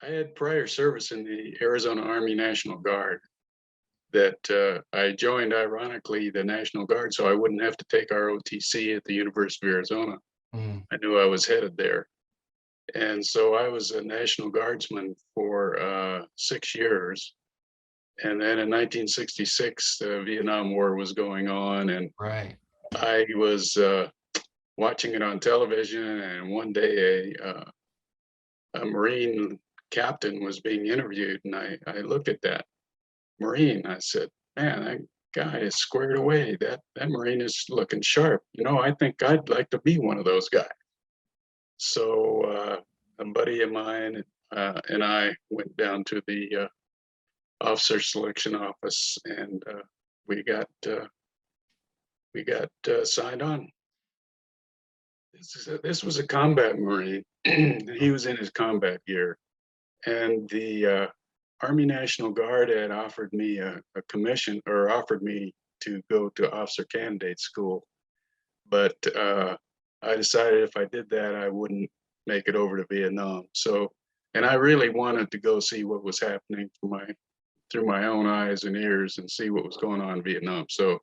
I had prior service in the Arizona Army National Guard that I joined, ironically, the National Guard so I wouldn't have to take ROTC at the University of Arizona. Mm, I knew I was headed there. And so I was a National Guardsman for 6 years. And then in 1966, the Vietnam War was going on, and right. I was watching it on television. And one day, a Marine captain was being interviewed, and I looked at that Marine. I said, "Man, that guy is squared away. That Marine is looking sharp. I think I'd like to be one of those guys." So a buddy of mine and I went down to the officer selection office, and we got signed on. This was a combat Marine. He was in his combat gear, and the Army National Guard had offered me a commission, or offered me to go to officer candidate school. But I decided if I did that, I wouldn't make it over to Vietnam. So, and I really wanted to go see what was happening through my own eyes and ears and see what was going on in Vietnam. So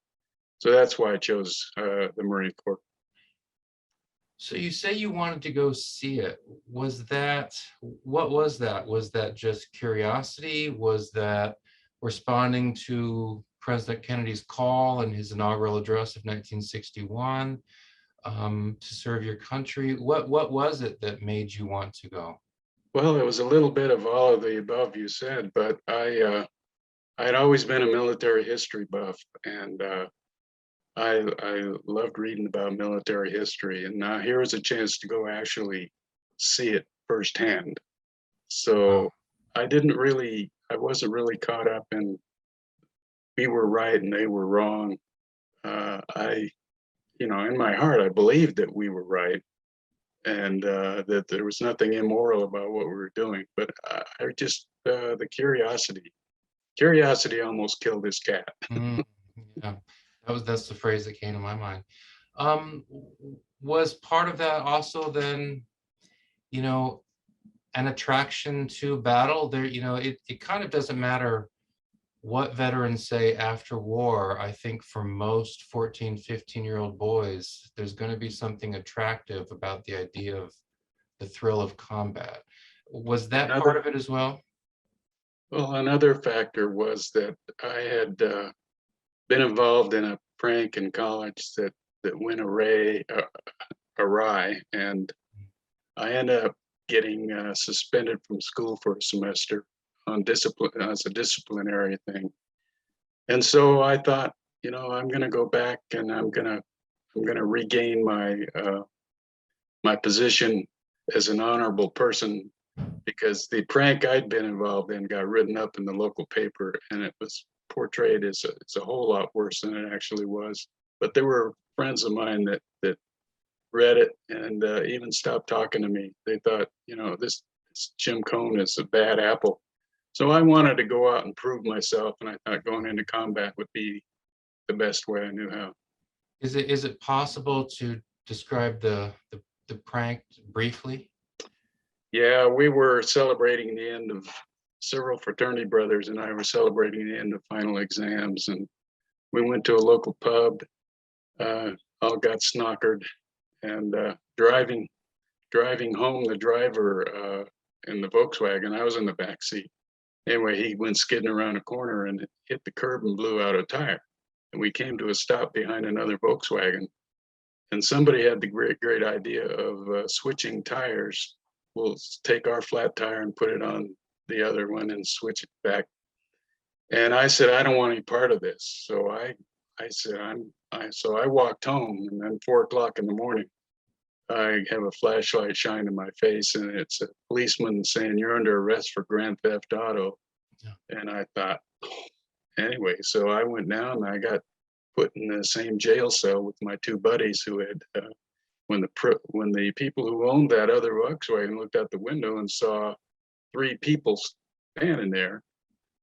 that's why I chose the Marine Corps. So you say you wanted to go see it. What was that? Was that just curiosity? Was that responding to President Kennedy's call in his inaugural address of 1961 to serve your country? What was it that made you want to go? Well, it was a little bit of all of the above you said, but I'd always been a military history buff, and I loved reading about military history, and now here was a chance to go actually see it firsthand. Wow. So I wasn't really caught up in we were right and they were wrong. I, in my heart, I believed that we were right, and that there was nothing immoral about what we were doing. But I just the curiosity almost killed this cat. Mm, yeah, that's the phrase that came to my mind. Um, was part of that also then, you know, an attraction to battle? It kind of doesn't matter what veterans say after war. I think for most 14, 15-year-old boys, there's going to be something attractive about the idea of the thrill of combat. Was that part Another of it as well? another factor was that I had been involved in a prank in college that went awry, and I ended up getting suspended from school for a semester on discipline as a disciplinary thing. And so I thought, I'm going to go back and I'm going to regain my position as an honorable person, because the prank I'd been involved in got written up in the local paper, and it was portrayed as it's a whole lot worse than it actually was. But there were friends of mine that read it and even stopped talking to me. They thought, this Jim Cone is a bad apple. So I wanted to go out and prove myself, and I thought going into combat would be the best way I knew how. Is it possible to describe the prank briefly? Yeah, we were celebrating the end of several fraternity brothers, and I were celebrating the end of final exams, and we went to a local pub, all got snockered, and driving home, the driver in the Volkswagen, I was in the back seat. Anyway, he went skidding around a corner and hit the curb and blew out a tire. And we came to a stop behind another Volkswagen, and somebody had the great idea of switching tires. We'll take our flat tire and put it on the other one and switch it back. And I said, I don't want any part of this. So I said, so I walked home, and then 4 o'clock in the morning, I have a flashlight shined in my face, and it's a policeman saying, "You're under arrest for grand theft auto." Yeah. And I thought, anyway, so I went down and I got put in the same jail cell with my two buddies who had, when the people who owned that other Volkswagen looked out the window and saw three people standing there,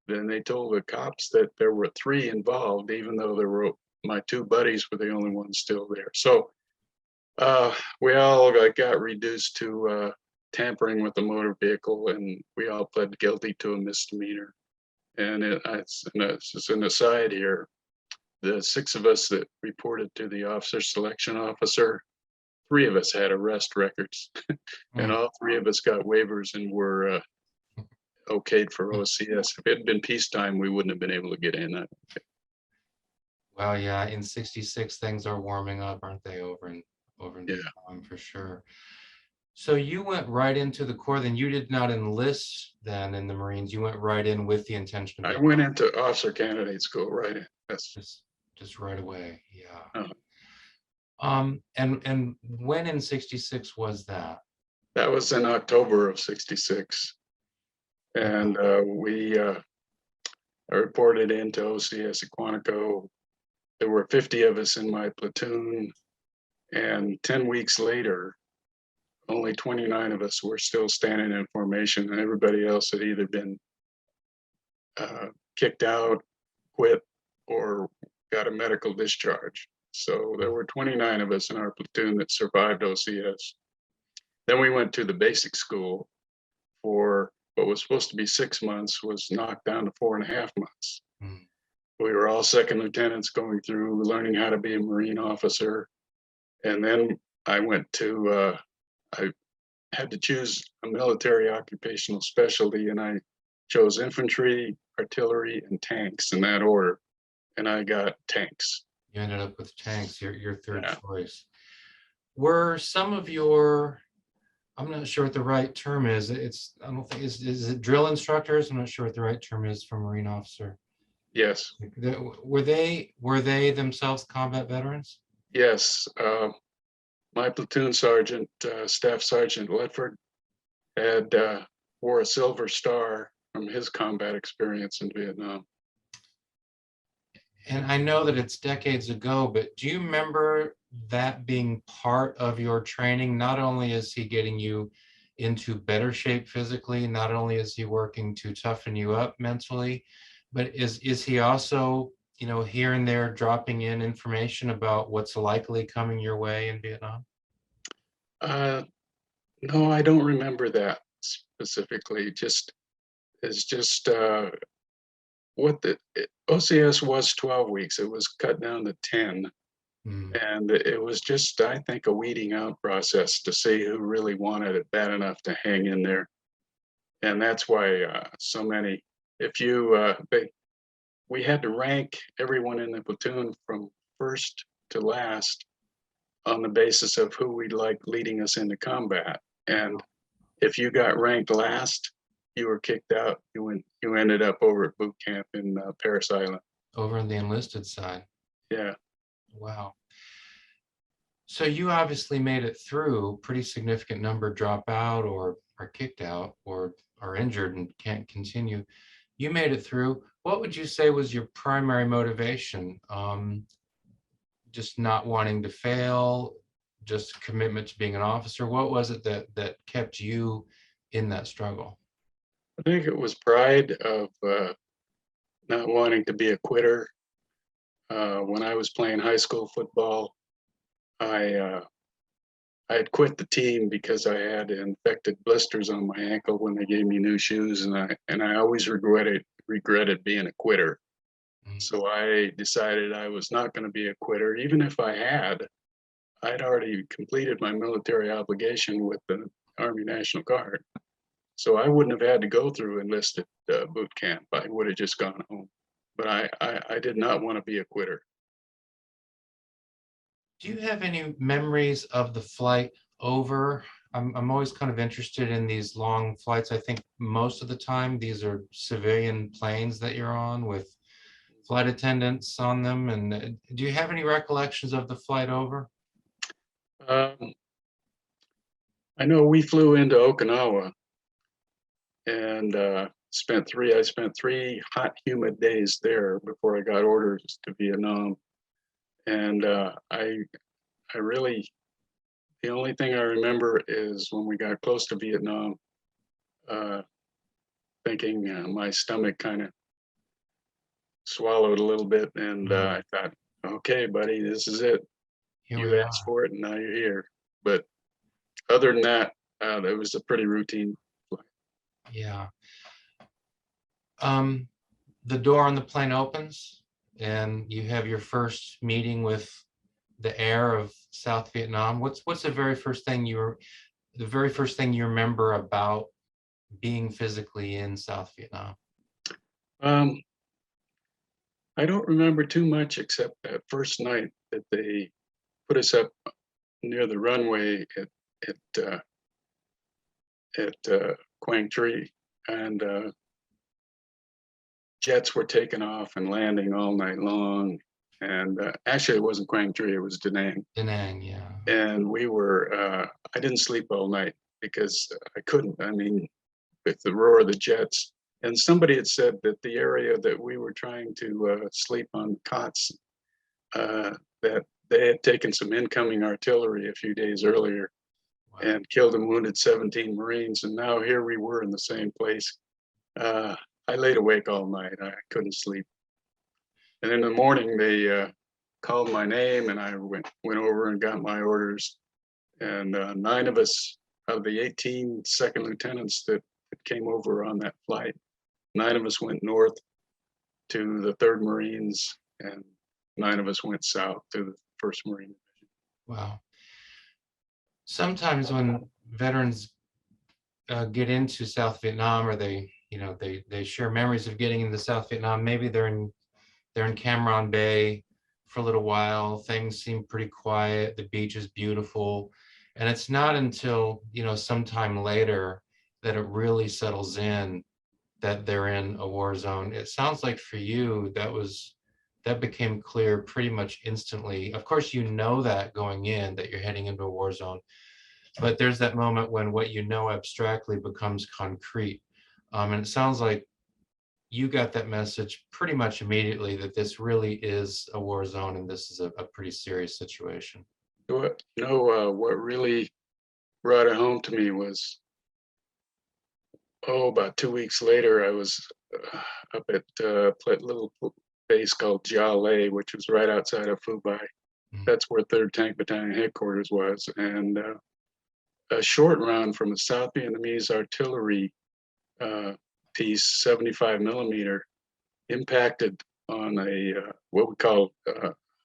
then they told the cops that there were three involved, even though my two buddies were the only ones still there. So we all got reduced to tampering with a motor vehicle, and we all pled guilty to a misdemeanor. And it's just an aside here. The 6 of us that reported to the officer selection officer, 3 of us had arrest records, and Mm. all 3 of us got waivers and were okayed for OCS. If it had been peacetime, we wouldn't have been able to get in. Well, yeah, in 66, things are warming up, aren't they, over in Yeah, Vietnam for sure. So you went right into the Corps, then you did not enlist then in the Marines. You went right in with the intention of I being went into officer candidate school right in. That's just right away. Yeah. uh, And when in 66 was that? that was in October of '66, and I reported into OCS at Quantico. There were 50 of us in my platoon, and 10 weeks later, only 29 of us were still standing in formation, and everybody else had either been kicked out, quit, or got a medical discharge. So there were 29 of us in our platoon that survived OCS. Then we went to the basic school for what was supposed to be 6 months, was knocked down to 4.5 months. Mm. We were all second lieutenants going through learning how to be a Marine officer. And then I had to choose a military occupational specialty, and I chose infantry, artillery, and tanks in that order. And I got tanks. You ended up with tanks, your third Yeah. choice. Were some of your, I'm not sure what the right term is. I don't think, is it drill instructors? I'm not sure what the right term is for Marine officer. Yes, Were they themselves combat veterans? yes. My platoon sergeant, Staff Sergeant Ledford, had wore a Silver Star from his combat experience in Vietnam. And I know that it's decades ago, but do you remember that being part of your training? Not only is he getting you into better shape physically, not only is he working to toughen you up mentally, but is he also, here and there dropping in information about what's likely coming your way in Vietnam? No, I don't remember that specifically. It's just what the OCS was 12 weeks. It was cut down to 10. Mm. And it was just, I think, a weeding out process to see who really wanted it bad enough to hang in there. And that's why so many, we had to rank everyone in the platoon from first to last on the basis of who we'd like leading us into combat. And if you got ranked last, you were kicked out. You ended up over at boot camp in Parris Island. Over on the enlisted side. Yeah. Wow. So you obviously made it through. Pretty significant number drop out or are kicked out or are injured and can't continue. You made it through. What would you say was your primary motivation? Just not wanting to fail, just commitment to being an officer? What was it that kept you in that struggle? I think it was pride of not wanting to be a quitter. When I was playing high school football, I had quit the team because I had infected blisters on my ankle when they gave me new shoes, and I always regretted being a quitter. Mm. So I decided I was not going to be a quitter, even if I'd already completed my military obligation with the Army National Guard. So I wouldn't have had to go through enlisted boot camp. I would have just gone home. But I did not want to be a quitter. Do you have any memories of the flight over? I'm always kind of interested in these long flights. I think most of the time these are civilian planes that you're on with flight attendants on them. And do you have any recollections of the flight over? Um, I know we flew into Okinawa and I spent 3 hot, humid days there before I got orders to Vietnam. And I really, the only thing I remember is when we got close to Vietnam, uh, thinking my stomach kind of swallowed a little bit, and I thought, okay, buddy, this is it. Here we You are. asked for it, and now you're here. But other than that, That was a pretty routine flight. Yeah. The door on the plane opens and you have your first meeting with the heir of South Vietnam. What's the very first thing you remember about being physically in South Vietnam? Um, I don't remember too much except that first night that they put us up near the runway at Quang Tri, and jets were taking off and landing all night long. And actually, it wasn't Quang Tri; it was Da Nang. Da Nang, yeah. And we were. I didn't sleep all night because I couldn't. I mean, with the roar of the jets. And somebody had said that the area that we were trying to sleep on cots, that they had taken some incoming artillery a few days earlier Wow. and killed and wounded 17 Marines. And now here we were in the same place. I laid awake all night. I couldn't sleep. And in the morning, they called my name, and I went over and got my orders. And 9 of us, out of the 18 second lieutenants that came over on that flight, 9 of us went north to the 3rd Marines, and 9 of us went south to the 1st Marine Division. Wow. Sometimes when veterans get into South Vietnam, or they share memories of getting into South Vietnam, maybe they're in Cam Ranh Bay for a little while. Things seem pretty quiet. The beach is beautiful. And it's not until, sometime later that it really settles in that they're in a war zone. It sounds like for you, that became clear pretty much instantly. Of course, that going in, that you're heading into a war zone, but there's that moment when what abstractly becomes concrete. And it sounds like you got that message pretty much immediately that this really is a war zone and this is a pretty serious situation. What really brought it home to me was, about 2 weeks later, I was up at a little base called Gia Le, which was right outside of Phu Bai. Mhm. That's where 3rd Tank Battalion headquarters was. And a short round from a South Vietnamese artillery piece, 75 millimeter, impacted on a what we call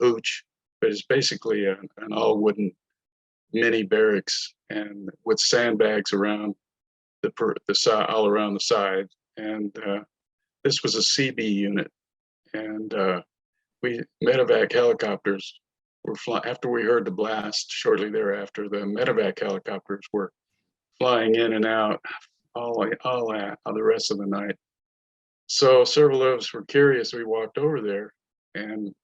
hooch, but it's basically an all wooden mini barracks, and with sandbags around the side, all around the side. And this was a CB unit, and we medevac helicopters were flying after we heard the blast. Shortly thereafter, the medevac helicopters were flying in and out all the rest of the night. So several of us were curious. We walked over there, and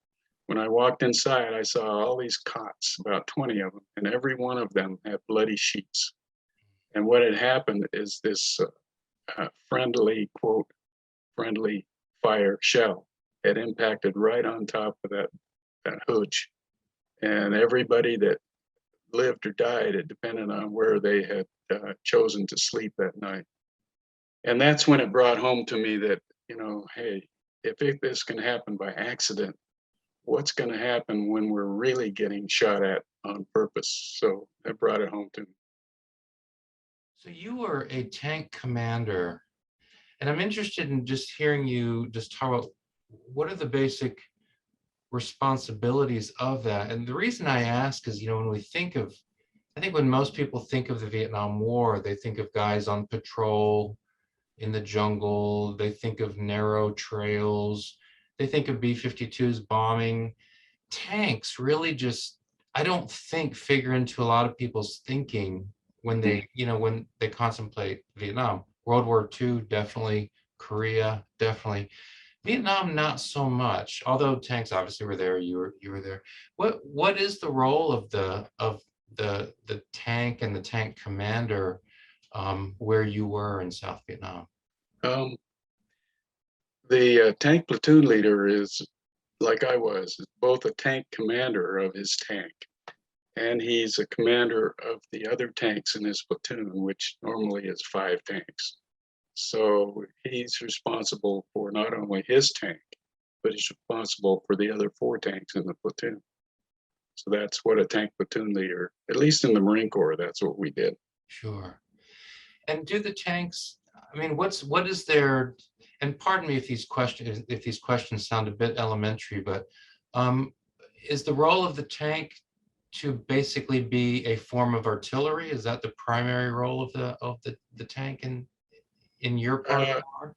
when I walked inside, I saw all these cots, about 20 of them, and every one of them had bloody sheets. And what had happened is this friendly, quote, friendly fire shell had impacted right on top of that hooch. And everybody that lived or died, it depended on where they had chosen to sleep that night. And that's when it brought home to me that, hey, if this can happen by accident, what's going to happen when we're really getting shot at on purpose? So that brought it home to me. So you were a tank commander, and I'm interested in just hearing you just talk about what are the basic responsibilities of that. And the reason I ask is, I think when most people think of the Vietnam War, they think of guys on patrol in the jungle, they think of narrow trails, they think of B-52s bombing. Tanks really just, I don't think, figure into a lot of people's thinking when when they contemplate Vietnam. World War II, definitely. Korea, definitely. Vietnam, not so much. Although tanks obviously were there, you were there. What is the role of the tank and the tank commander where you were in South Vietnam? Um, the tank platoon leader is, like I was, both a tank commander of his tank, and he's a commander of the other tanks in his platoon, which normally is 5 tanks. So he's responsible for not only his tank, but he's responsible for the other 4 tanks in the platoon. So that's what a tank platoon leader, at least in the Marine Corps, that's what we did. Sure. And do the tanks, I mean, what is their, and pardon me if these questions sound a bit elementary, but um, is the role of the tank to basically be a form of artillery? Is that the primary role of the tank in your part of the Uh, war?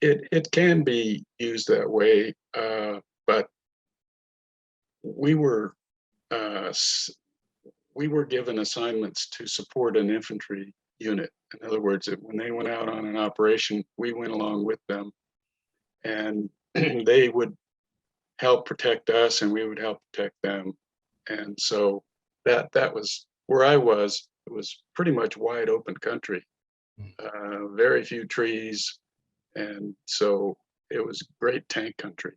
it can be used that way, but we were uh, we were given assignments to support an infantry unit. In other words, when they went out on an operation, we went along with them, and they would help protect us, and we would help protect them. And so that was where I was. It was pretty much wide open country, very few trees, and so it was great tank country.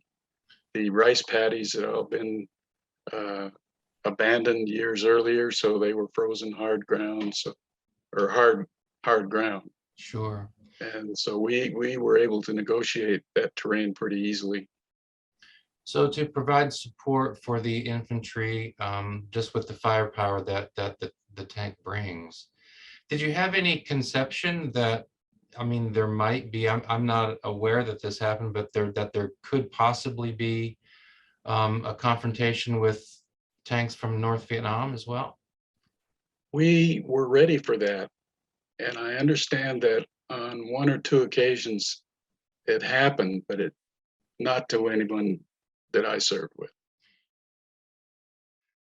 The rice paddies had all been uh, abandoned years earlier, so they were frozen hard ground, so, or hard ground. Sure. And so we were able to negotiate that terrain pretty easily. So to provide support for the infantry, just with the firepower that the tank brings, did you have any conception that, I mean, there might be, I'm not aware that this happened, but there could possibly be a confrontation with tanks from North Vietnam as well? We were ready for that, and I understand that on one or two occasions it happened, but it not to anyone that I served with.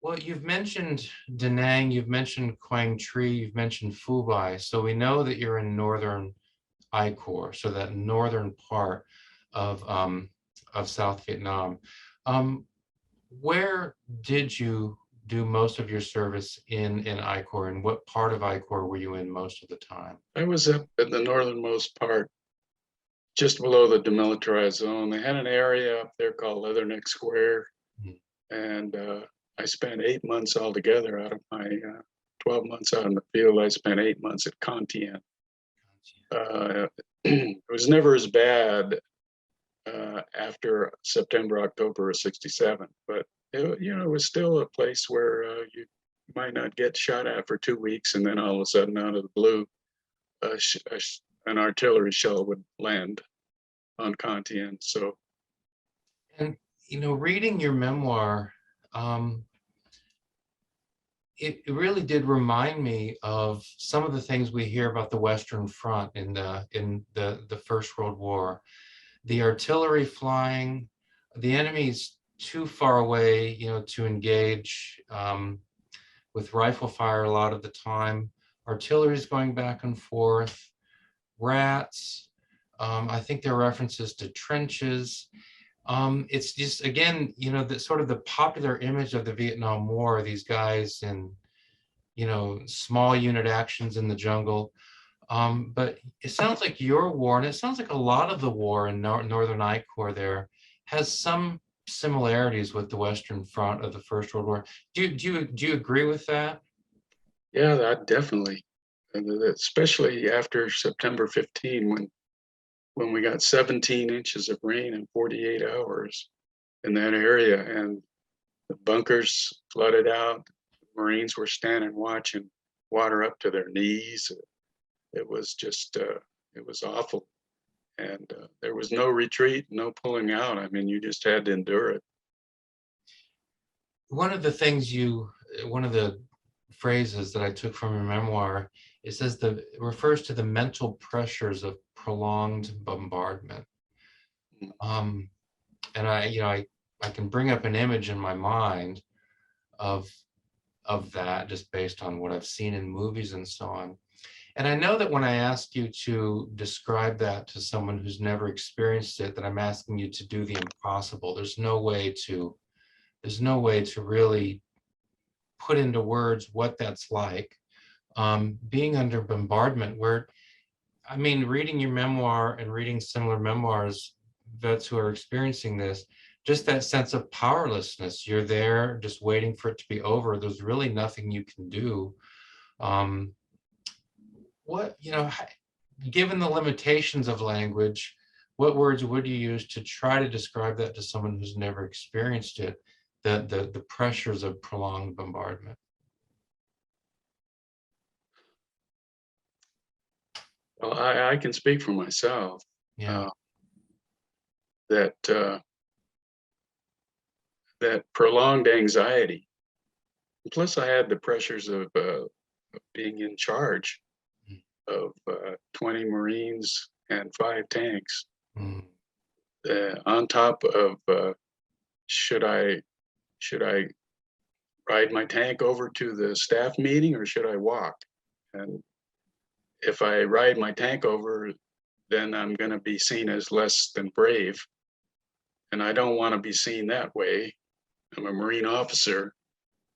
Well, you've mentioned Da Nang, you've mentioned Quang Tri, you've mentioned Phu Bai. So we know that you're in northern I Corps, so that northern part of South Vietnam. Um, where did you do most of your service in I Corps, and what part of I Corps were you in most of the time? I was up in the northernmost part, just below the demilitarized zone. They had an area up there called Leatherneck Square, Mhm. and I spent 8 months altogether out of my 12 months out in the field. I spent 8 months at Thien. It was never as bad after September, October of '67, but it was still a place where you might not get shot at for 2 weeks, and then all of a sudden, out of the blue, an artillery shell would land on Contian. So And reading your memoir, um, it really did remind me of some of the things we hear about the Western Front in the First World War. The artillery flying, the enemy's too far away, to engage with rifle fire a lot of the time. Artillery's going back and forth, rats. I think there are references to trenches. It's just, again, the sort of the popular image of the Vietnam War, these guys in, small unit actions in the jungle. But it sounds like your war, and it sounds like a lot of the war in Northern I Corps there has some similarities with the Western Front of the First World War. Do you agree with that? yeah, that definitely, and especially after September 15, when we got 17 inches of rain in 48 hours in that area, and the bunkers flooded out. Marines were standing watching, water up to their knees. It was just, it was awful. And there was no retreat, no pulling out. I mean, you just had to endure it. One of one of the phrases that I took from your memoir, it refers to the mental pressures of prolonged bombardment. Mm. Um, and I can bring up an image in my mind of that just based on what I've seen in movies and so on. And I know that when I ask you to describe that to someone who's never experienced it, that I'm asking you to do the impossible. There's no way to really put into words what that's like. Being under bombardment, where, I mean, reading your memoir and reading similar memoirs, vets who are experiencing this, just that sense of powerlessness. You're there just waiting for it to be over. There's really nothing you can do. Um, what, given the limitations of language, what words would you use to try to describe that to someone who's never experienced it, the pressures of prolonged bombardment? Well, I can speak for myself, Yeah. uh, that, that prolonged anxiety, plus I had the pressures of being in charge Mm, of, 20 Marines and 5 tanks, mm, on top of, should I should I ride my tank over to the staff meeting or should I walk? And if I ride my tank over, then I'm gonna be seen as less than brave, and I don't wanna be seen that way. I'm a Marine officer,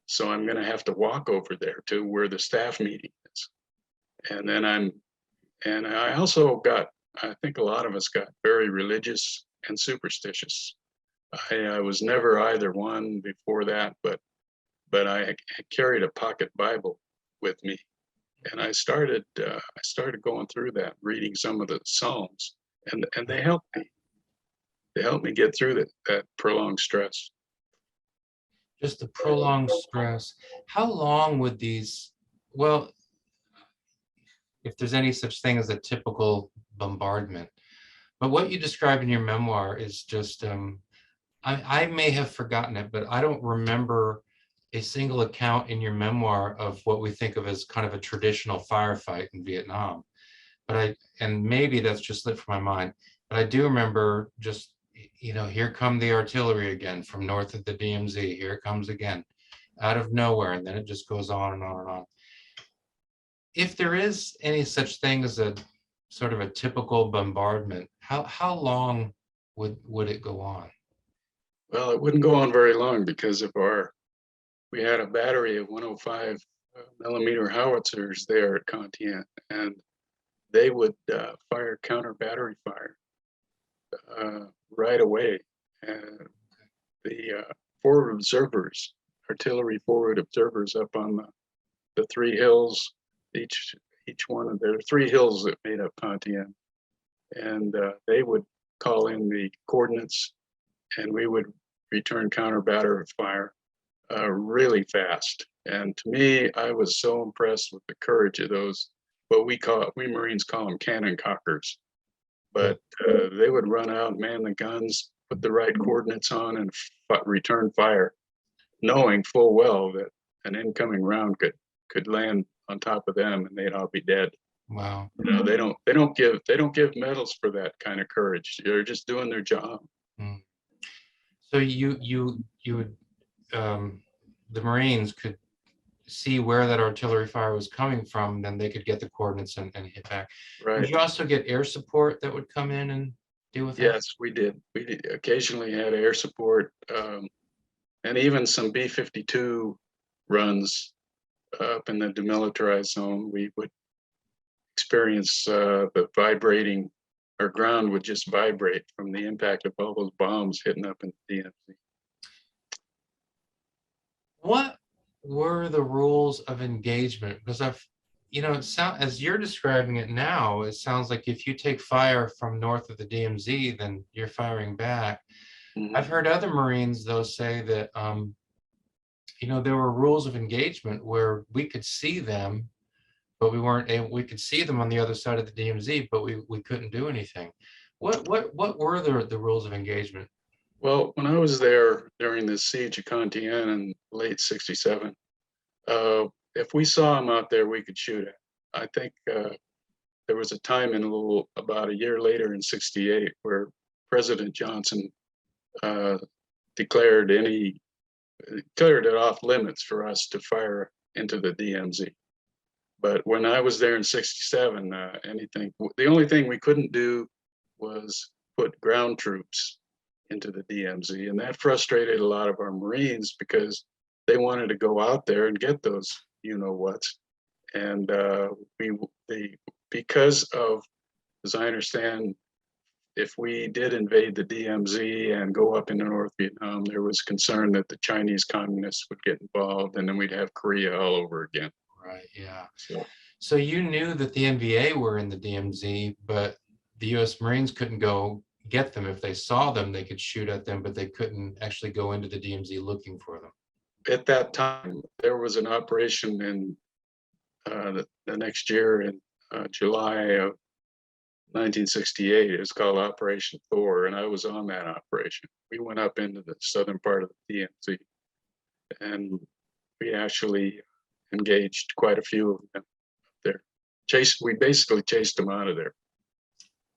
so I'm gonna have to walk over there to where the staff meeting is. And then and I also got, I think a lot of us got very religious and superstitious. I was never either one before that, but I carried a pocket Bible with me, and I started going through that, reading some of the Psalms, and yeah. they helped me. They helped me get through that prolonged stress. Just the prolonged stress. How long would these, well, if there's any such thing as a typical bombardment, but what you describe in your memoir is just, I may have forgotten it, but I don't remember a single account in your memoir of what we think of as kind of a traditional firefight in Vietnam. But and maybe that's just slipped from my mind, but I do remember just, here come the artillery again from north of the DMZ. Here it comes again out of nowhere. And then it just goes on and on and on. If there is any such thing as a sort of a typical bombardment, how long would it go on? Well, it wouldn't go on very long because of we had a battery of 105 millimeter howitzers there at Thien, and they would fire counter battery fire right away. And the forward observers, artillery forward observers up on the three hills, each each one of their three hills that made up Thien, and they would call in the coordinates, and we would return counter battery fire really fast. And to me, I was so impressed with the courage of those, what we Marines call them cannon cockers. But they would run out, man the guns, put the right coordinates on, and return fire, knowing full well that an incoming round could land on top of them and they'd all be dead. Wow. You know, they don't give medals for that kind of courage. They're just doing their job. Mm. So you would, the Marines could see where that artillery fire was coming from, then they could get the coordinates and hit back. Would Right. you also get air support that would come in and deal with that? Yes, we did. We did occasionally had air support, and even some B-52 runs up in the demilitarized zone. We would experience the vibrating, our ground would just vibrate from the impact of all those bombs hitting up in the DMZ. What were the rules of engagement? Because it sound as you're describing it now, it sounds like if you take fire from north of the DMZ, then you're firing back. I've Mhm. heard other Marines though say that, there were rules of engagement where we could see them, but we weren't able, we could see them on the other side of the DMZ, but we couldn't do anything. What were the rules of engagement? Well, when I was there during the siege of Contian in late '67, if we saw them out there, we could shoot at. I think there was a time about a year later in '68 where President Johnson uh, declared declared it off limits for us to fire into the DMZ. But when I was there in '67, the only thing we couldn't do was put ground troops into the DMZ, and that frustrated a lot of our Marines because they wanted to go out there and get those, you know whats, and because of, as I understand, if we did invade the DMZ and go up into North Vietnam, there was concern that the Chinese communists would get involved, and then we'd have Korea all over again. Right, yeah. So So you knew that the NVA were in the DMZ, but the US Marines couldn't go get them. If they saw them, they could shoot at them, but they couldn't actually go into the DMZ looking for them. at that time, there was an operation in the next year in July of 1968. It was called Operation Thor, and I was on that operation. We went up into the southern part of the TNC, and we actually engaged quite a few of them there. We basically chased them out of there.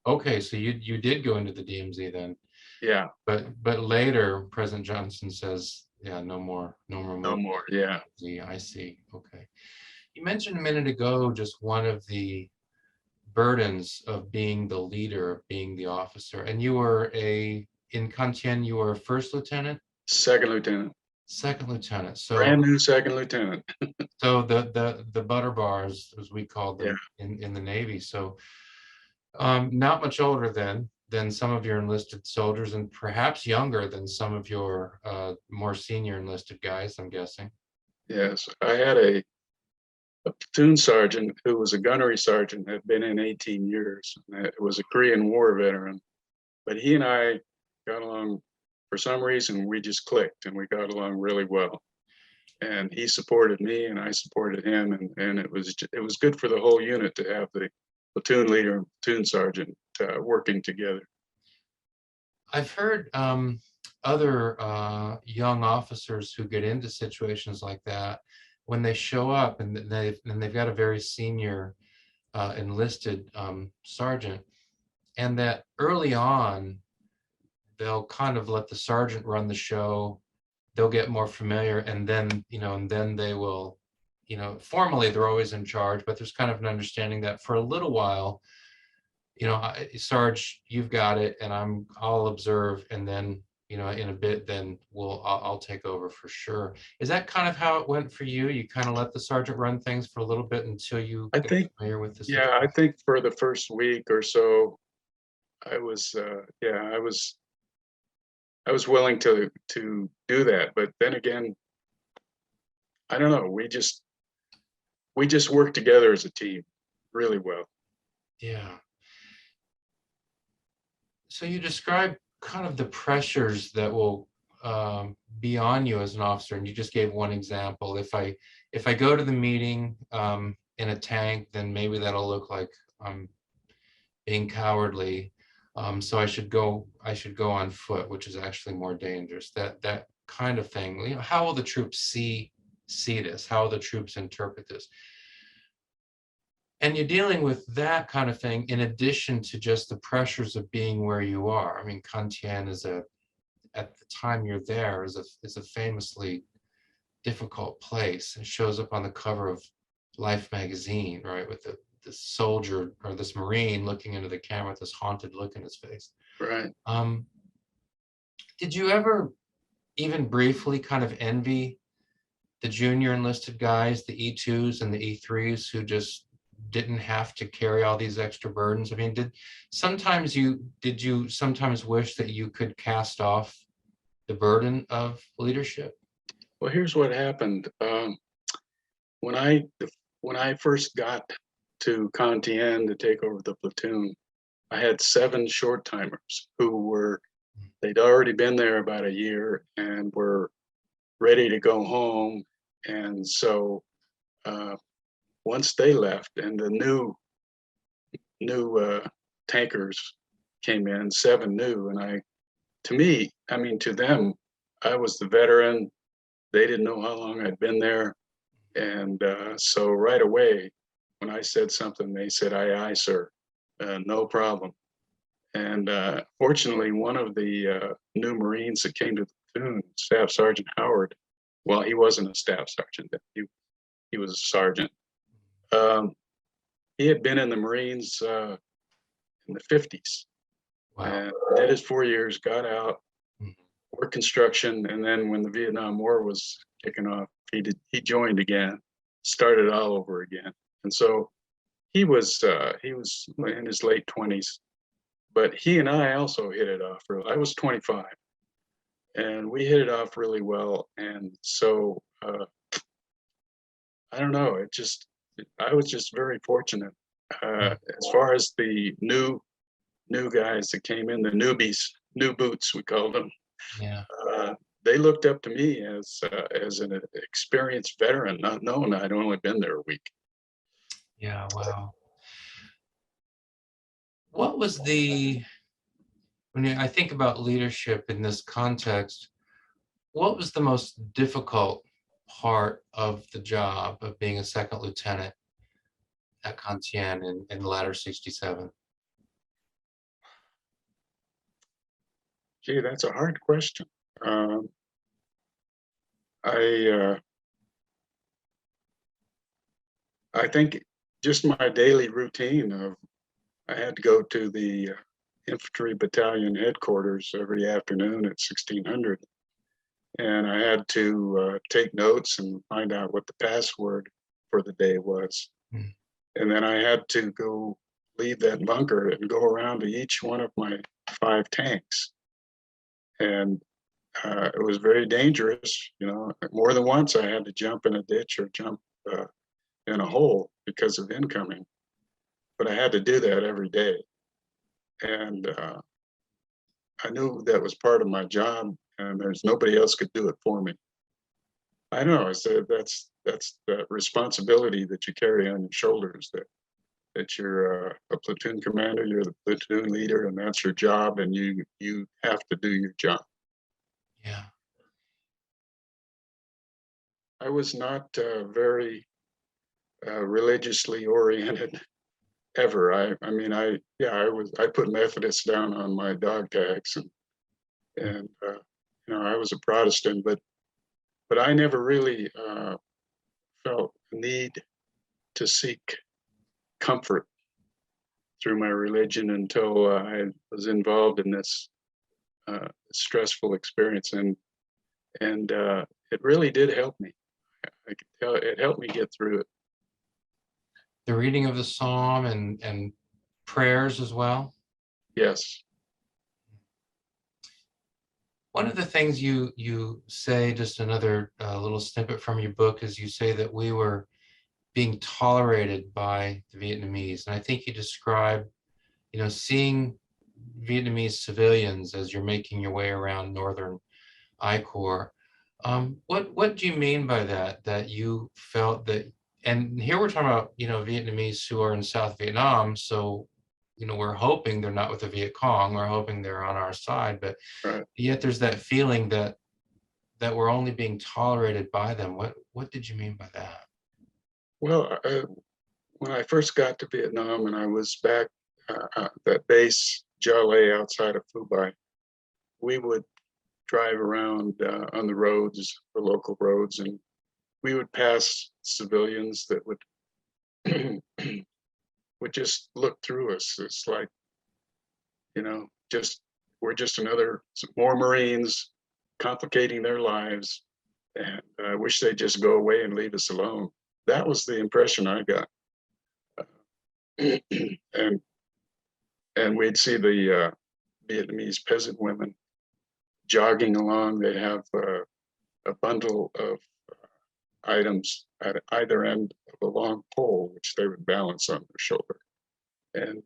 Okay, so you did go into the DMZ then, Yeah, but later President Johnson says, yeah, no more no movement. more. Yeah. I see. Okay. You mentioned a minute ago just one of the burdens of being the leader, of being the officer, and you were in Thien, you were a first lieutenant, Second lieutenant, second lieutenant. brand new second lieutenant. So the butter bars, as we called Yeah. them in the Navy. So not much older than some of your enlisted soldiers, and perhaps younger than some of your more senior enlisted guys, I'm guessing. Yes, I had a platoon sergeant who was a gunnery sergeant, had been in 18 years. It was a Korean War veteran, but he and I got along for some reason. We just clicked and we got along really well. And he supported me and I supported him, and it was good for the whole unit to have the platoon leader and platoon sergeant working together. I've heard other young officers who get into situations like that, when they show up and they've got a very senior enlisted sergeant, and that early on they'll kind of let the sergeant run the show. They'll get more familiar, and then they will, formally they're always in charge, but there's kind of an understanding that for a little while, Sarge, you've got it, and I'll observe, and then in a bit, then I'll take over for sure. Is that kind of how it went for you? You kind of let the sergeant run things for a little bit until you I get think, familiar with the yeah, I situation? think for the first week or so, I was, I was willing to do that, but then again, I don't know. We just worked together as a team really well. Yeah. So you describe kind of the pressures that will be on you as an officer, and you just gave one example. If I go to the meeting in a tank, then maybe that'll look like I'm being cowardly. So I should go on foot, which is actually more dangerous. That kind of thing. How will the troops see this? How will the troops interpret this? And you're dealing with that kind of thing in addition to just the pressures of being where you are. I mean, Thien at the time you're there, is a famously difficult place. It shows up on the cover of Life magazine, right, with this soldier or this Marine looking into the camera with this haunted look in his face. Right. Did you ever even briefly kind of envy the junior enlisted guys, the E2s and the E3s, who just didn't have to carry all these extra burdens? I mean, did you sometimes wish that you could cast off the burden of leadership? Well, here's what happened. When I first got to Thien to take over the platoon, I had 7 short timers they'd already been there about a year and were ready to go home. And so once they left and the new tankers came in, 7 new, and to them, I was the veteran. They didn't know how long I'd been there. And so right away, when I said something, they said, "Aye, aye, sir, no problem." And fortunately, one of the new Marines that came to the platoon, Staff Sergeant Howard, well, he wasn't a staff sergeant, he was a sergeant. He had been in the Marines in the 50s. Wow. And did his 4 years, got out, Mhm. worked construction, and then when the Vietnam War was kicking off, he joined again, started all over again. And so he was in his late 20s, but he and I also hit it off. I was 25, and we hit it off really well. And so I don't know. I was just very fortunate. As far as the new guys that came in, the newbies, new boots, we called them. Yeah. They looked up to me as an experienced veteran, not knowing I'd only been there a week. Yeah. Wow. What was when I think about leadership in this context, what was the most difficult part of the job of being a second lieutenant at Thien in ladder 67? Gee, that's a hard question. Um, I I think just my daily routine of I had to go to the infantry battalion headquarters every afternoon at 1600, and I had to take notes and find out what the password for the day was. Mm. And then I had to go leave that bunker and go around to each one of my 5 tanks. And it was very dangerous. You know, more than once I had to jump in a ditch or jump in a hole because of incoming. But I had to do that every day. And I knew that was part of my job, and there's nobody else could do it for me. I know. I said that's the responsibility that you carry on your shoulders. That you're a platoon commander, you're the platoon leader, and that's your job, and you have to do your job. Yeah. I was not very religiously oriented ever. I mean, I put Methodists down on my dog tags, and you know, I was a Protestant, but I never really felt the need to seek comfort through my religion until I was involved in this stressful experience, and it really did help me. I could tell it helped me get through it. The reading of the psalm and prayers as well. Yes. One of the things you say, just another little snippet from your book, is you say that we were being tolerated by the Vietnamese, and I think you describe, seeing Vietnamese civilians as you're making your way around northern I Corps. What do you mean by that? That you felt that, and here we're talking about, Vietnamese who are in South Vietnam, so we're hoping they're not with the Viet Cong. We're hoping they're on our side, but Right. yet there's that feeling that we're only being tolerated by them. What did you mean by that? Well, when I first got to Vietnam and I was back at that base Jale outside of Phu Bai, we would drive around on the roads, the local roads, and we would pass civilians that would would just look through us. It's like, just we're just more Marines complicating their lives, and I wish they'd just go away and leave us alone. That was the impression I got. and and we'd see the Vietnamese peasant women jogging along. They have a bundle of items at either end of a long pole, which they would balance on their shoulder, and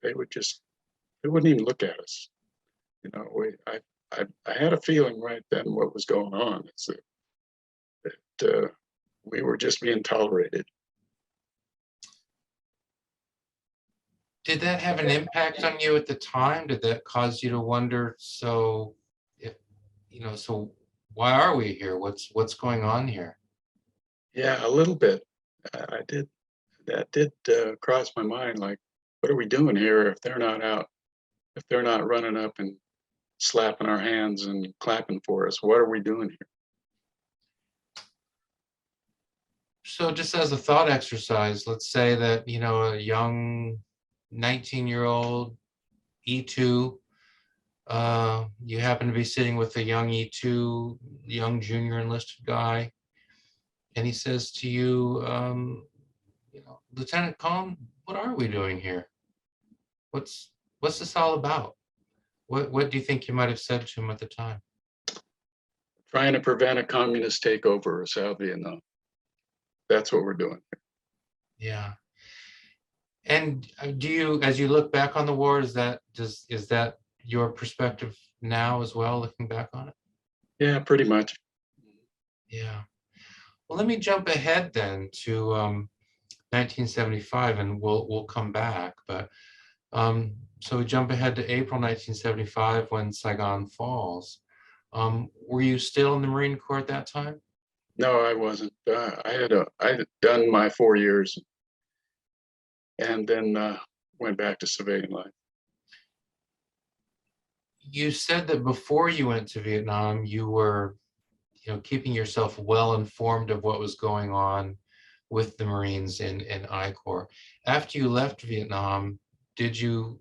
they wouldn't even look at us. You know, I had a feeling right then what was going on. It's that we were just being tolerated. Did that have an impact on you at the time? Did that cause you to wonder, so if, so why are we here? What's going on here? Yeah, a little bit. I did. That did cross my mind. Like, what are we doing here if they're not out? If they're not running up and slapping our hands and clapping for us, what are we doing here? So just as a thought exercise, let's say that, a young 19-year-old E2, you happen to be sitting with a young E2, young junior enlisted guy, and he says to you, Lieutenant Cohn, what are we doing here? What's this all about? What do you think you might have said to him at the time? Trying to prevent a communist takeover of South Vietnam. That's what we're doing. Yeah. And do you, as you look back on the war, is that your perspective now as well, looking back on it? Yeah, pretty much. Yeah. Well, let me jump ahead then to 1975, and we'll come back. But So we jump ahead to April 1975 when Saigon falls. Were you still in the Marine Corps at that time? No, I wasn't. I had done my 4 years and then went back to civilian life. You said that before you went to Vietnam, you were, keeping yourself well informed of what was going on with the Marines in I Corps. After you left Vietnam, did you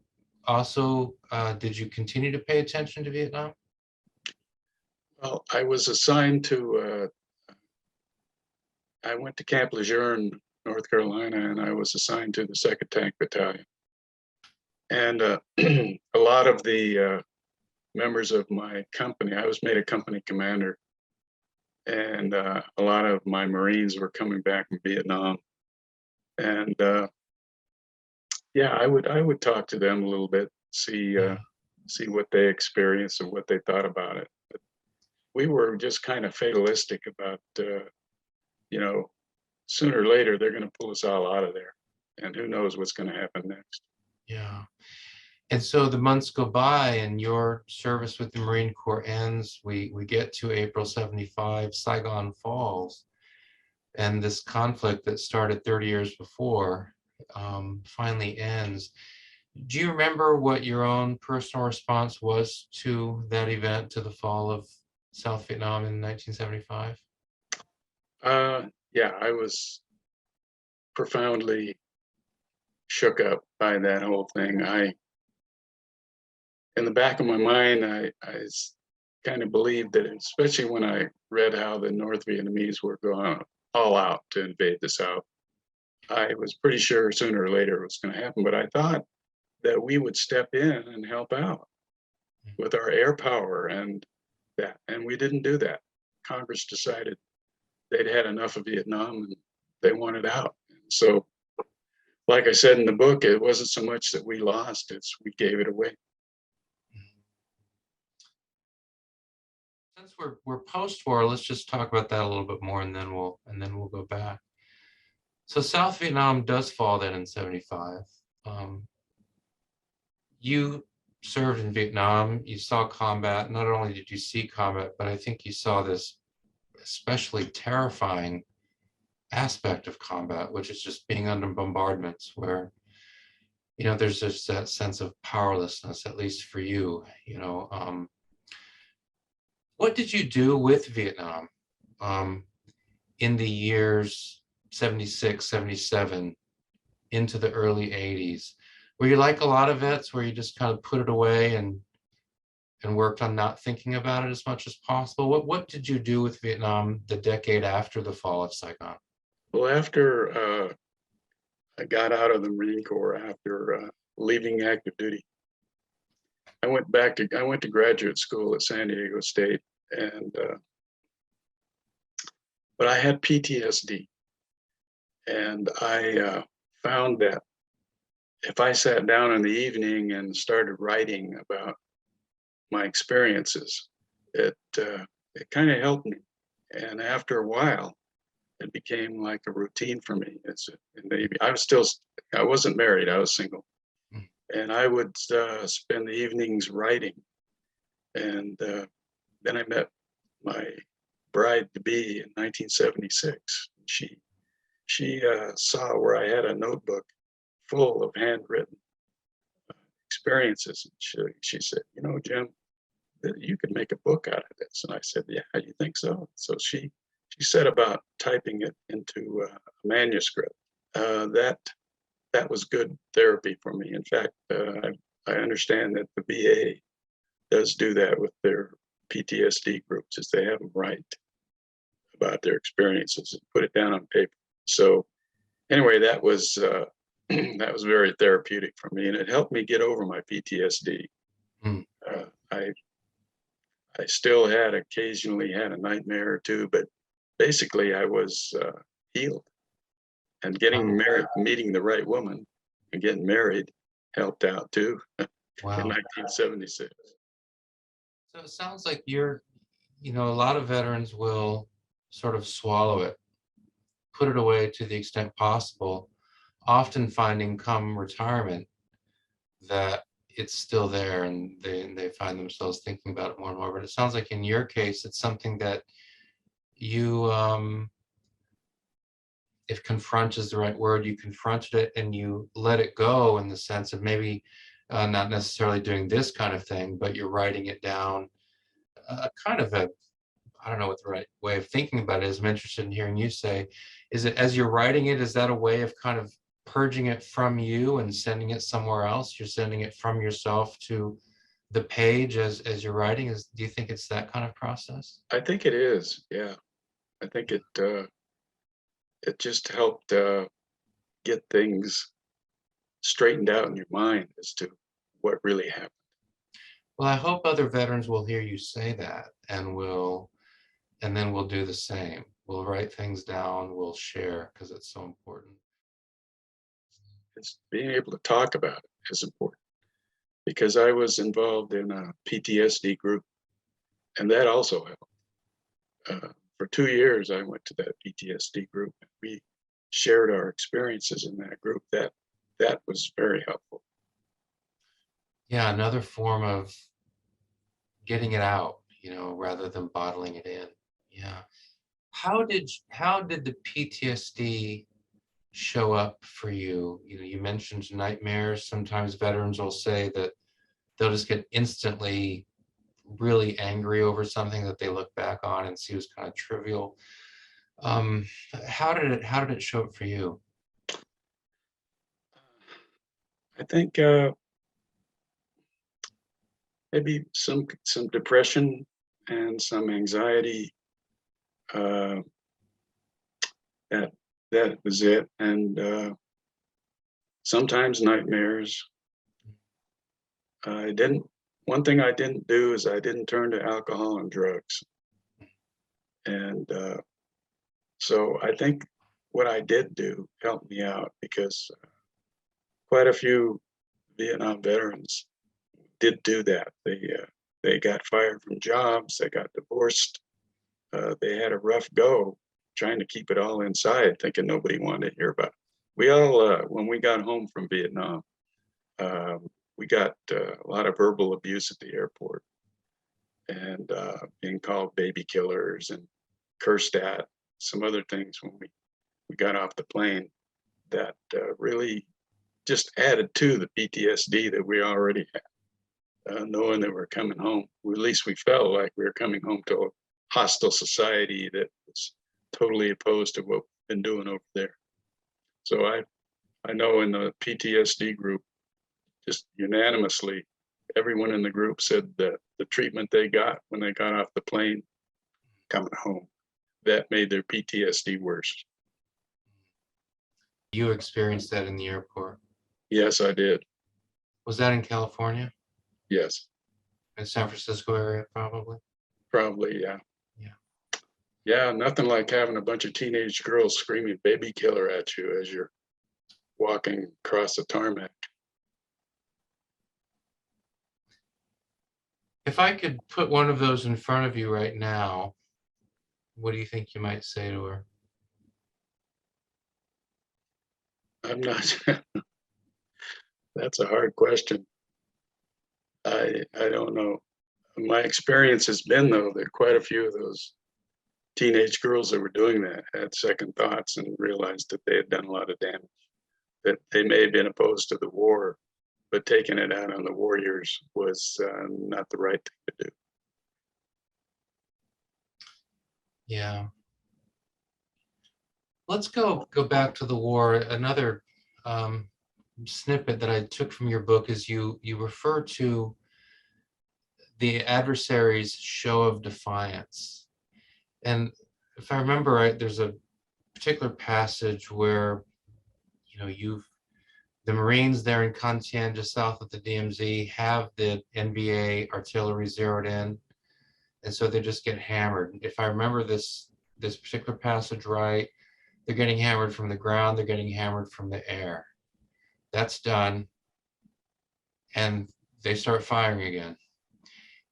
did you continue to pay attention to Vietnam? Well, I was assigned to, I went to Camp Lejeune, North Carolina, and I was assigned to the 2nd Tank Battalion. And a lot of the members of my company, I was made a company commander, and a lot of my Marines were coming back from Vietnam. And yeah, I would talk to them a little bit, see what they experienced and what they thought about it. But we were just kind of fatalistic about, you know, sooner or later they're going to pull us all out of there, and who knows what's going to happen next. Yeah. And so the months go by and your service with the Marine Corps ends. We get to April 75, Saigon falls. And this conflict that started 30 years before finally ends. Do you remember what your own personal response was to that event, to the fall of South Vietnam in 1975? Yeah, I was profoundly shook up by that whole thing. In the back of my mind, I kind of believed that, especially when I read how the North Vietnamese were going all out to invade the South, I was pretty sure sooner or later it was going to happen. But I thought that we would step in and help out with our air power and that, and we didn't do that. Congress decided they'd had enough of Vietnam and they wanted out. So, like I said in the book, it wasn't so much that we lost; it's we gave it away. Since we're post-war, let's just talk about that a little bit more, and then we'll go back. So South Vietnam does fall then in 75. You served in Vietnam, you saw combat. Not only did you see combat, but I think you saw this especially terrifying aspect of combat, which is just being under bombardments where, there's just that sense of powerlessness, at least for you, what did you do with Vietnam in the years 76, 77 into the early 80s? Were you like a lot of vets where you just kind of put it away and worked on not thinking about it as much as possible? What did you do with Vietnam the decade after the fall of Saigon? Well, after I got out of the Marine Corps, after leaving active duty, I went to graduate school at San Diego State, and but I had PTSD, and I found that if I sat down in the evening and started writing about my experiences, it kind of helped me. And after a while, it became like a routine for me. I wasn't married, I was single, and I would spend the evenings writing. And then I met my bride to be in 1976. She saw where I had a notebook full of handwritten experiences. She said, Jim, you could make a book out of this. And I said, yeah, you think so? So she set about typing it into a manuscript. That was good therapy for me. In fact, I understand that the VA does do that with their PTSD groups, is they have them write about their experiences and put it down on paper. So anyway, that was that was very therapeutic for me, and it helped me get over my PTSD. Mm. I still occasionally had a nightmare or two, but basically I was healed. And getting married, meeting the right woman and getting married helped out too. Wow. In 1976. So it sounds like a lot of veterans will sort of swallow it, put it away to the extent possible, often finding come retirement that it's still there, and they find themselves thinking about it more and more. But it sounds like in your case, it's something that you, if confront is the right word, you confronted it and you let it go, in the sense of maybe not necessarily doing this kind of thing, but you're writing it down, kind of a, I don't know what the right way of thinking about it is. I'm interested in hearing you say, is it, as you're writing it, is that a way of kind of purging it from you and sending it somewhere else? You're sending it from yourself to the page as you're writing. Do you think it's that kind of process? I think it is. Yeah. I think it just helped get things straightened out in your mind as to what really happened. Well, I hope other veterans will hear you say that, and then we'll do the same. We'll write things down, we'll share, because it's so important. It's being able to talk about it is important, because I was involved in a PTSD group, and that also helped. For 2 years, I went to that PTSD group, and we shared our experiences in that group. That was very helpful. Yeah, another form of getting it out, rather than bottling it in. Yeah. How did the PTSD show up for you? You mentioned nightmares. Sometimes veterans will say that they'll just get instantly really angry over something that they look back on and see was kind of trivial. Um, how did it show up for you? I think maybe some depression and some anxiety. Uh, that that was it, and sometimes nightmares. I didn't. One thing I didn't do is I didn't turn to alcohol and drugs, and so I think what I did do helped me out, because quite a few Vietnam veterans did do that. They got fired from jobs, they got divorced, they had a rough go trying to keep it all inside, thinking nobody wanted to hear about it. We all, when we got home from Vietnam, we got a lot of verbal abuse at the airport, and being called baby killers and cursed at, some other things when we got off the plane that really just added to the PTSD that we already had, knowing that we're coming home. At least we felt like we were coming home to a hostile society that was totally opposed to what we've been doing over there. So I know in the PTSD group, just unanimously, everyone in the group said that the treatment they got when they got off the plane coming home, that made their PTSD worse. You experienced that in the airport. Yes, I did. Was that in California? Yes, In San Francisco area, probably? probably, yeah. Yeah. Yeah, nothing like having a bunch of teenage girls screaming baby killer at you as you're walking across the tarmac. If I could put one of those in front of you right now, what do you think you might say to her? I'm not, that's a hard question. I don't know. My experience has been, though, that quite a few of those teenage girls that were doing that had second thoughts and realized that they had done a lot of damage, that they may have been opposed to the war, but taking it out on the warriors was not the right thing to do. Yeah. Let's go back to the war. Another snippet that I took from your book is you refer to the adversary's show of defiance. And if I remember right, there's a particular passage where, the Marines there in Thien, just south of the DMZ, have the NVA artillery zeroed in, and so they just get hammered. If I remember this particular passage right, they're getting hammered from the ground, they're getting hammered from the air. That's done, and they start firing again.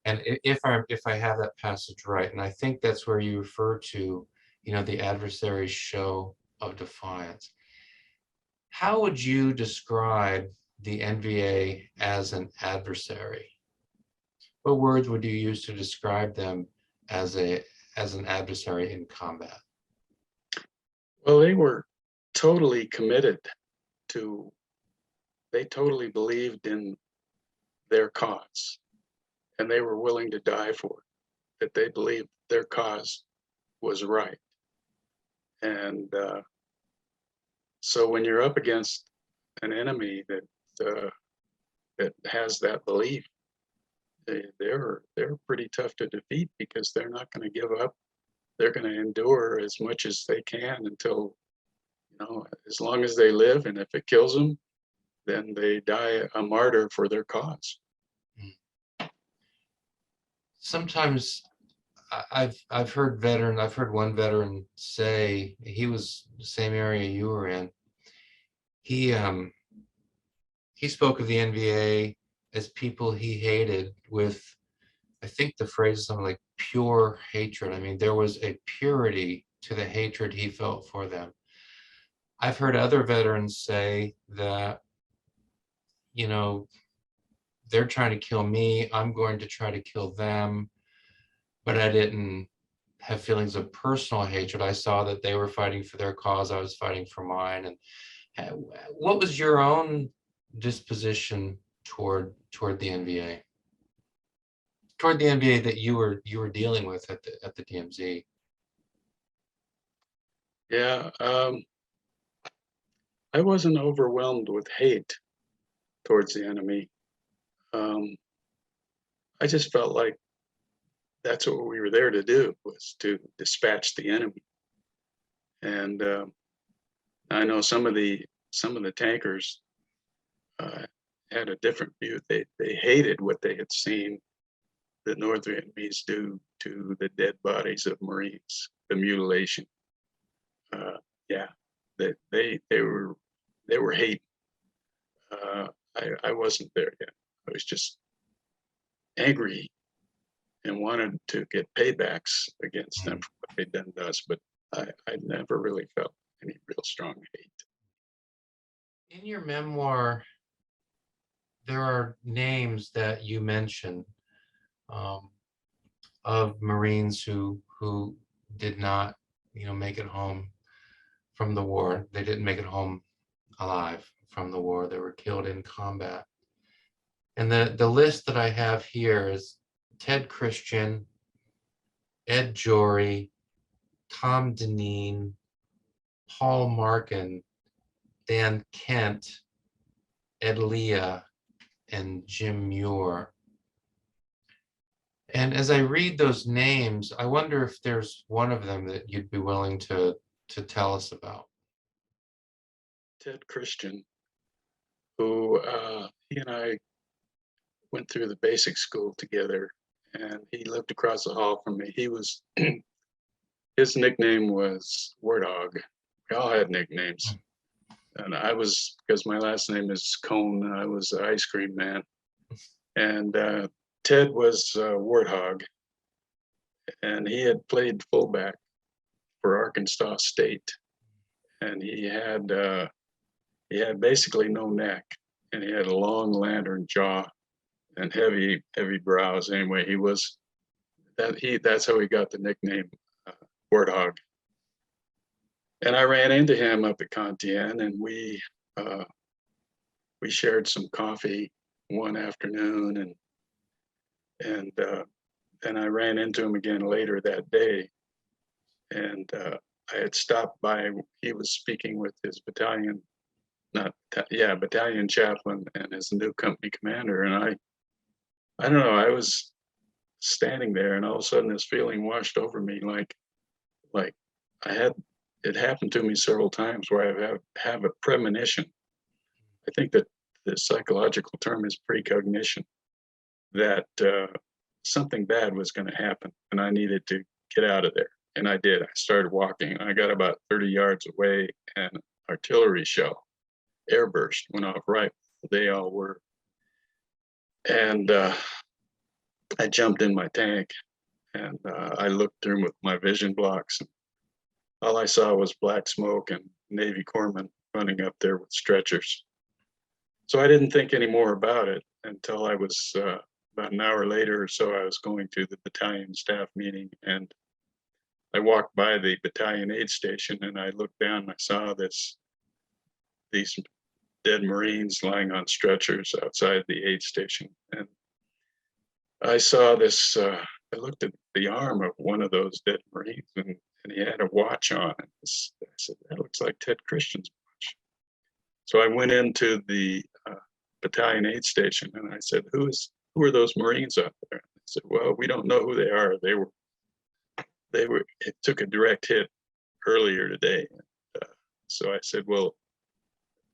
And if I have that passage right, and I think that's where you refer to, the adversary's show of defiance. How would you describe the NVA as an adversary? What words would you use to describe them as an adversary in combat? Well, they were totally committed to, they totally believed in their cause, and they were willing to die for it, that they believed their cause was right. And so when you're up against an enemy that has that belief, they're pretty tough to defeat, because they're not going to give up. They're going to endure as much as they can until, as long as they live, and if it kills them, then they die a martyr for their cause. Sometimes I've heard one veteran say, he was the same area you were in. He spoke of the NVA as people he hated with, I think the phrase is something like pure hatred. I mean, there was a purity to the hatred he felt for them. I've heard other veterans say that, they're trying to kill me, I'm going to try to kill them, but I didn't have feelings of personal hatred. I saw that they were fighting for their cause, I was fighting for mine. And what was your own disposition toward the NVA? Toward the NVA that you were dealing with at the DMZ? Yeah, I wasn't overwhelmed with hate towards the enemy. I just felt like that's what we were there to do, was to dispatch the enemy. And I know some of the tankers had a different view. They hated what they had seen the North Vietnamese do to the dead bodies of Marines, the mutilation. Yeah, they were hating. I wasn't there yet. I was just angry and wanted to get paybacks against them for what they'd done to us, but I never really felt any real strong hate. In your memoir, there are names that you mention of Marines who did not, make it home from the war. They didn't make it home alive from the war. They were killed in combat. And the list that I have here is Ted Christian, Ed Jory, Tom Deneen, Paul Markin, Dan Kent, Ed Leah, and Jim Muir. And as I read those names, I wonder if there's one of them that you'd be willing to tell us about. Ted Christian, who he and I went through the basic school together, and he lived across the hall from me. He was his nickname was Warthog. We all had nicknames. And I was, because my last name is Cone, I was the ice cream man. And Ted was Warthog, and he had played fullback for Arkansas State. And he had basically no neck, and he had a long lantern jaw and heavy brows. Anyway, that's how he got the nickname Warthog. And I ran into him up at Thien, and we shared some coffee one afternoon, and then I ran into him again later that day, and I had stopped by. He was speaking with his battalion chaplain and his new company commander, and I don't know, I was standing there, and all of a sudden this feeling washed over me, like it happened to me several times where I have a premonition. I think that the psychological term is precognition, that something bad was going to happen, and I needed to get out of there. And I did. I started walking. I got about 30 yards away, and artillery shell, airburst, went off right where they all were. And I jumped in my tank, and I looked through with my vision blocks. And all I saw was black smoke and Navy corpsmen running up there with stretchers. So I didn't think any more about it until I was about an hour later or so. I was going to the battalion staff meeting, and I walked by the battalion aid station, and I looked down and I saw these dead Marines lying on stretchers outside the aid station. And I saw this, I looked at the arm of one of those dead Marines, and he had a watch on. And I said, that looks like Ted Christian's watch. So I went into the battalion aid station and I said, who are those Marines out there? And they said, well, we don't know who they are. It took a direct hit earlier today. So I said, well,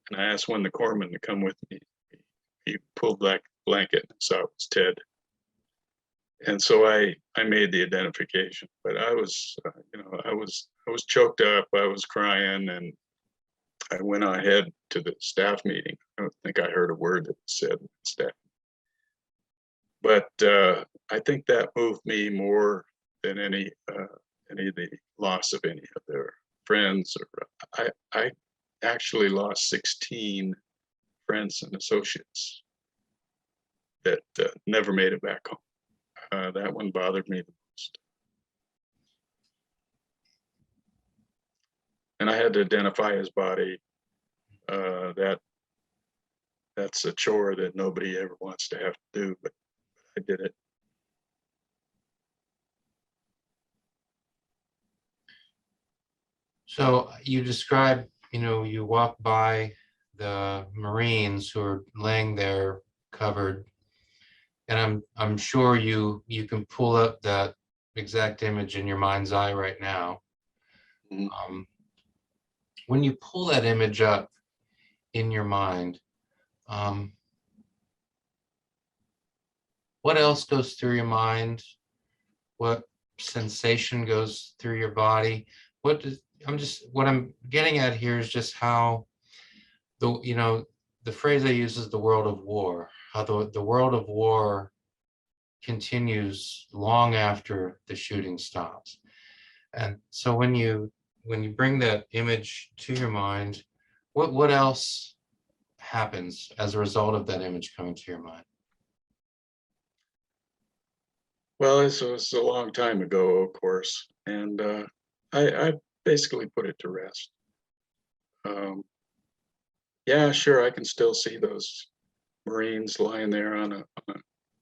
and I asked one of the corpsmen to come with me. He pulled back the blanket and saw it was Ted. And so I made the identification, but I was, I was choked up. I was crying, and I went ahead to the staff meeting. I don't think I heard a word that was said in staff. But I think that moved me more than any of the loss of any of their friends. I actually lost 16 friends and associates that never made it back home. That one bothered me the most. And I had to identify his body. That's a chore that nobody ever wants to have to do, but I did it. So you describe, you walk by the Marines who are laying there covered, and I'm sure you can pull up that exact image in your mind's eye right now. Mhm. When you pull that image up in your mind, what else goes through your mind? What sensation goes through your body? What I'm getting at here is just how the phrase I use is the world of war, how the world of war continues long after the shooting stops. And so when you bring that image to your mind, what else happens as a result of that image coming to your mind? Well, this was a long time ago, of course, and I basically put it to rest. Yeah, sure, I can still see those Marines lying there on a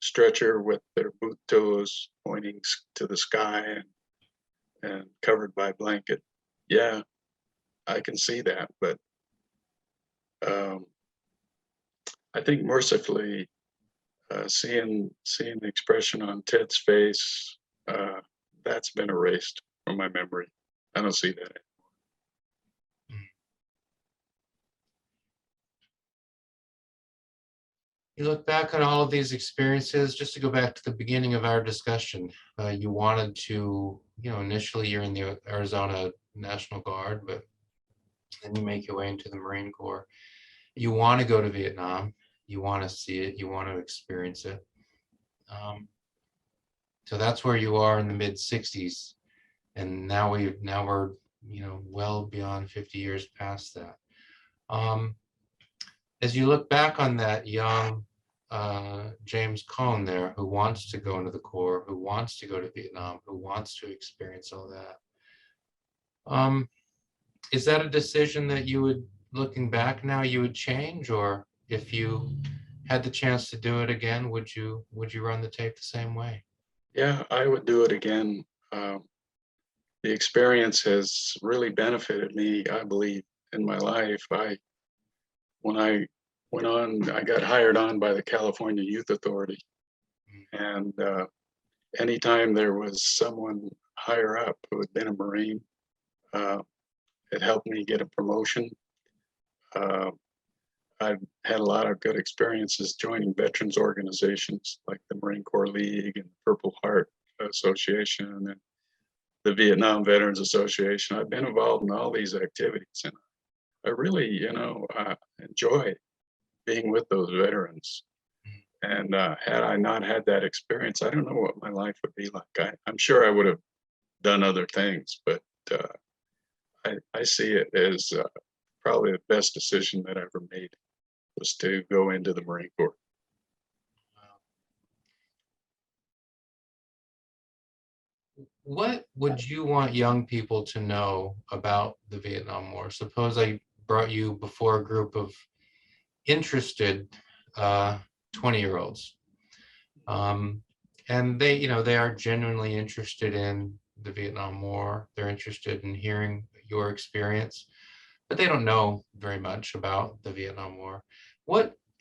stretcher with their boot toes pointing to the sky and covered by blanket. Yeah, I can see that, but um, I think mercifully, seeing the expression on Ted's face, that's been erased from my memory. I don't see that. You look back on all of these experiences, just to go back to the beginning of our discussion, you wanted to, initially you're in the Arizona National Guard, but then you make your way into the Marine Corps. You want to go to Vietnam, you want to see it, you want to experience it. So that's where you are in the mid 60s. And now we're, well beyond 50 years past that. As you look back on that young James Cone there, who wants to go into the Corps, who wants to go to Vietnam, who wants to experience all that, is that a decision that you would, looking back now, you would change? Or if you had the chance to do it again, would you run the tape the same way? Yeah, I would do it again. The experience has really benefited me, I believe, in my life. When I I got hired on by the California Youth Authority, and anytime there was someone higher up who had been a Marine, uh, it helped me get a promotion. Uh, I've had a lot of good experiences joining veterans organizations like the Marine Corps League and Purple Heart Association and the Vietnam Veterans Association. I've been involved in all these activities, and I really, enjoy being with those veterans. And had I not had that experience, I don't know what my life would be like. I'm sure I would have done other things, but I see it as probably the best decision that I ever made. was to go into the Marine Corps. What would you want young people to know about the Vietnam War? Suppose I brought you before a group of interested 20-year-olds. And they, they are genuinely interested in the Vietnam War. They're interested in hearing your experience, but they don't know very much about the Vietnam War.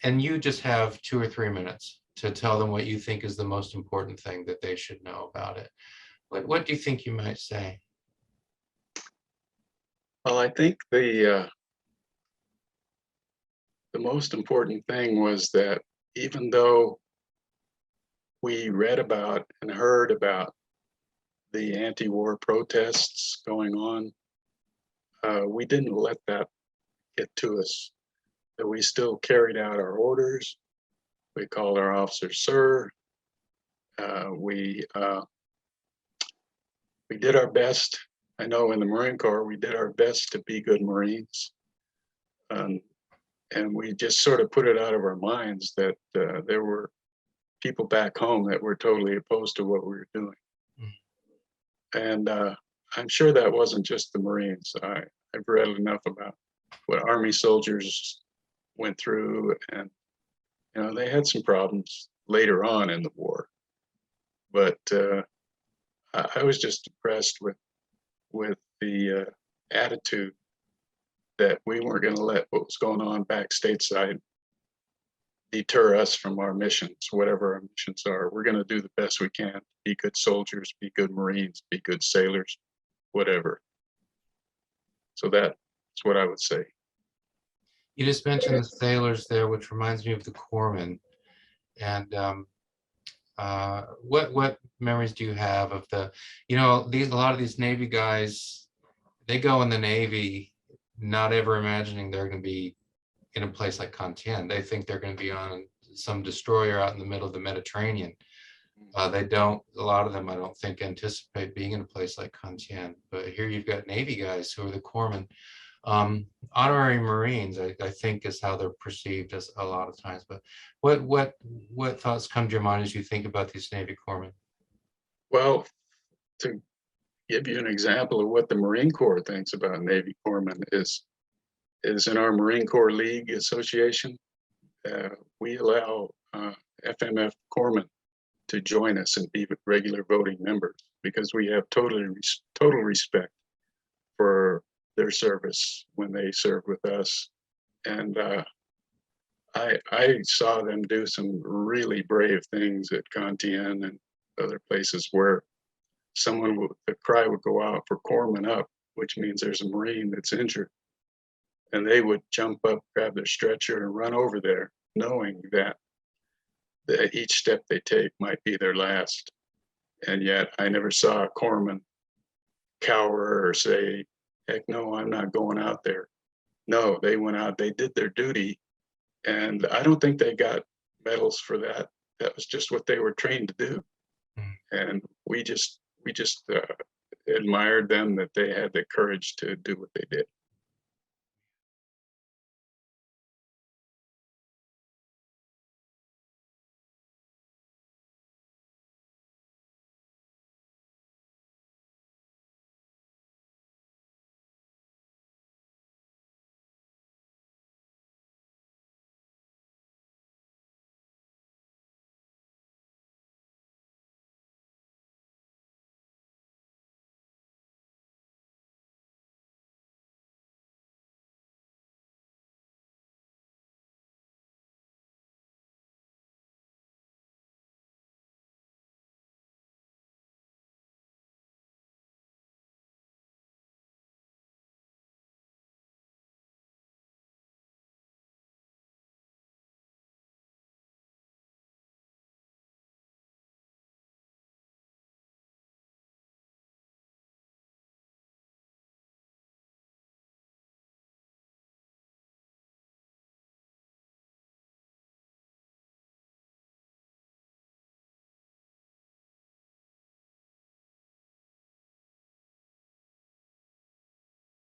And you just have 2 or 3 minutes to tell them what you think is the most important thing that they should know about it. What do you think you might say? Well, I think the most important thing was that even though we read about and heard about the anti-war protests going on, we didn't let that get to us. That we still carried out our orders. We called our officers sir. We did our best. I know in the Marine Corps, we did our best to be good Marines. And we just sort of put it out of our minds that there were people back home that were totally opposed to what we were doing. And I'm sure that wasn't just the Marines. I've read enough about what Army soldiers went through, and they had some problems later on in the war. But I was just impressed with the attitude that we weren't going to let what was going on back stateside deter us from our missions, whatever our missions are. We're going to do the best we can, be good soldiers, be good Marines, be good sailors, whatever. So that's what I would say. You just mentioned the sailors there, which reminds me of the corpsmen. And what memories do you have of a lot of these Navy guys, they go in the Navy not ever imagining they're going to be in a place like Thien. They think they're going to be on some destroyer out in the middle of the Mediterranean. They don't, a lot of them, I don't think, anticipate being in a place like Thien. But here you've got Navy guys who are the corpsmen. Honorary Marines, I think, is how they're perceived as a lot of times. But what thoughts come to your mind as you think about these Navy corpsmen? Well, to give you an example of what the Marine Corps thinks about Navy corpsmen is in our Marine Corps League Association, we allow FMF corpsmen to join us and be regular voting members because we have total respect for their service when they served with us. And I saw them do some really brave things at Thien and other places where the cry would go out for corpsman up, which means there's a Marine that's injured. And they would jump up, grab their stretcher and run over there, knowing that each step they take might be their last. And yet I never saw a corpsman cower or say, heck no, I'm not going out there. No, they went out, they did their duty. And I don't think they got medals for that. That was just what they were trained to do. And we just admired them that they had the courage to do what they did.